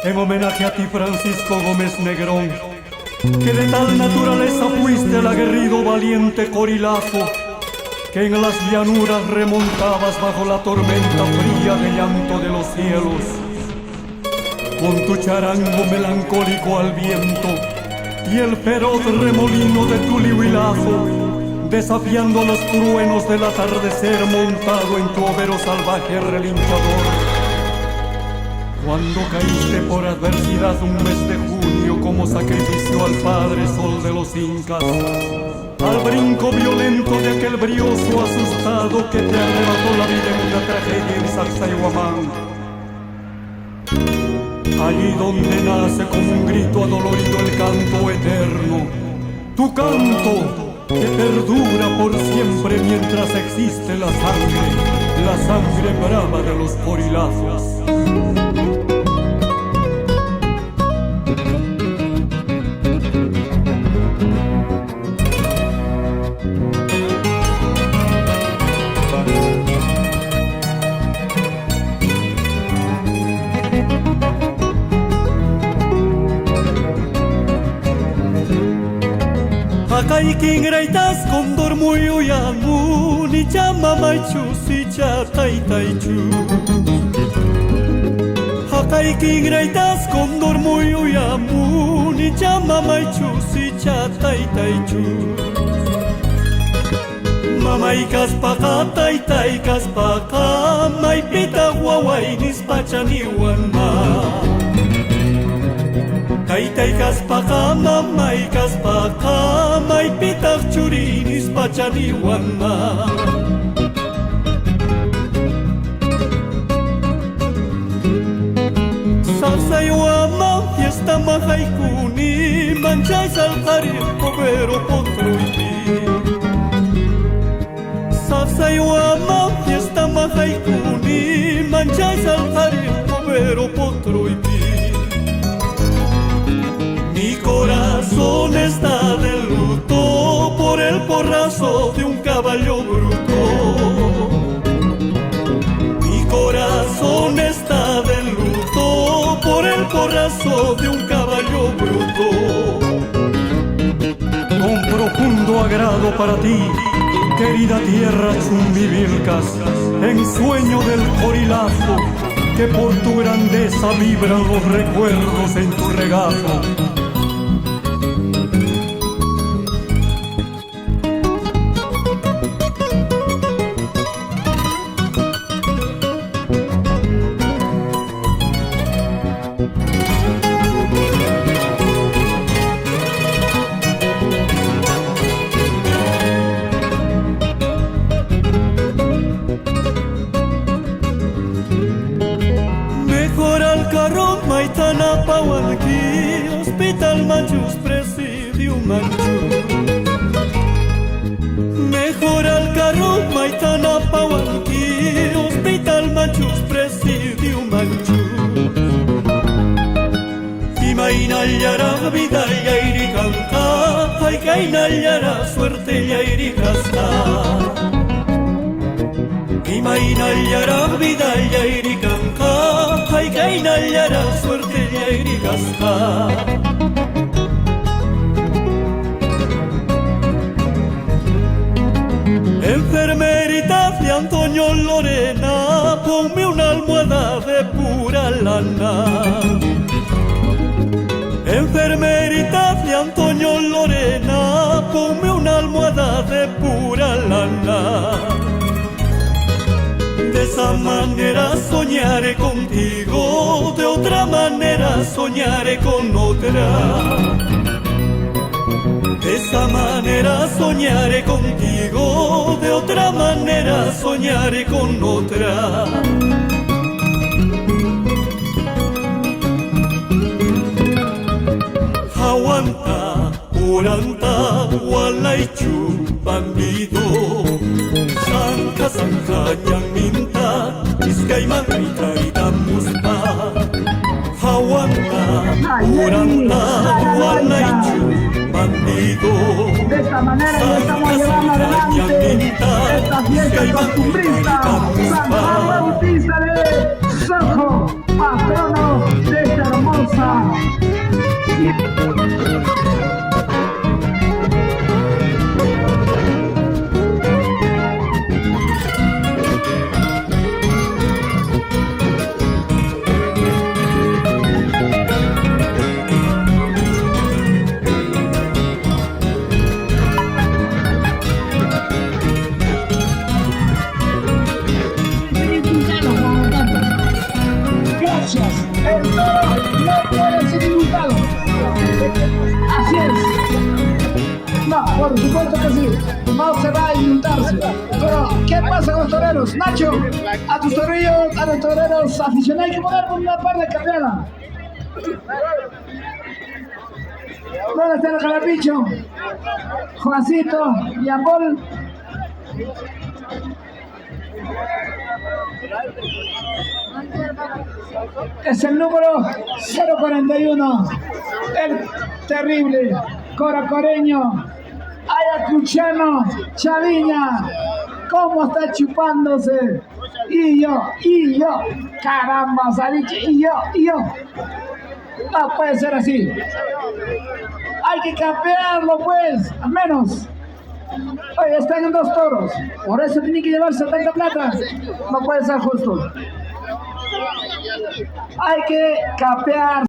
en homenaje a ti, Francisco Gómez Negrón, que de tal naturaleza fuiste el aguerrido valiente Corilazo, que en las llanuras remontabas bajo la tormenta fría de llanto de los cielos, con tu charango melancólico al viento y el feroz remolino de tu lihuilazo, desafiando los truenos del atardecer montado en tu overo salvaje relinchador. Cuando caíste por adversidad un mes de junio como sacrificio al Padre Sol de los Incas, al brinco violento de aquel brioso asustado que te arrebató la vida en una tragedia en Sacsayhuamán. Allí donde nace como un grito adolorido el canto eterno, tu canto que perdura por siempre mientras existe la sangre brava de los Corilazos. Hakaikin reitas kondor muyu yamu ni chama maichu si cha tai tai chu. Hakaikin reitas kondor muyu yamu ni chama maichu si cha tai tai chu. Mamai kaspaka tai tai kaspaka mai pita wawai nispachani wanma. Taitai kaspaka, mamai kaspaka, mai pitak churinis pachani wanma. Sacsayhuamán, fiesta mahaikuni, manchay salqari, overo potroiti. Sacsayhuamán, fiesta mahaikuni, manchay salqari, overo potroiti. Mi corazón está de luto por el porrazo de un caballo bruto. Mi corazón está de luto por el porrazo de un caballo bruto. Con profundo agrado para ti, querida tierra Chumbivilcas, ensueño del Corilazo, que por tu grandeza vibran los recuerdos en tu regazo. Maitana Pawanki, Hospital Manchus, Presidium Manchus. Mejor al carro, Maitana Pawanki, Hospital Manchus, Presidium Manchus. Imaina yara vida yairi kanka, hay kaina yara suerte yairi kasta. Imaina yara vida yairi kanka, hay kaina yara suerte yairi kasta. Enfermerita de Antonio Lorena, ponme una almohada de pura lana. Enfermerita de Antonio Lorena, ponme una almohada de pura lana. De esa manera soñaré contigo, de otra manera soñaré con otra. De esa manera soñaré contigo, de otra manera soñaré con otra. Aguanta, uranta, walaichu, bandido. Sanka, sanka, ñaminta, iskayman, rikarita, muspa. Aguanta, uranta, walaichu, bandido. De esta manera que estamos llevando adelante esta fiesta costumbrista. San Juan Bautista de Sojo, patrono de este hermoso Esa. Gracias. El toro no puede ser indultado. Así es. No, por supuesto que sí. No se va a indultarse. Pero, ¿qué pasa con los toreros? Nacho, a los toreros aficionados hay que poner una par de campeona. ¿Dónde está el carapicho? Juancito y Apol. Es el número 041, el terrible coracoreño, ayacuchano, Chaviña, cómo está chupándose, y yo, caramba, Salich, y yo, no puede ser así, hay que campearlo pues, al menos. Oye, están en 2 toros, por eso tiene que llevarse tanta plata, no puede ser justo. Hay que capear.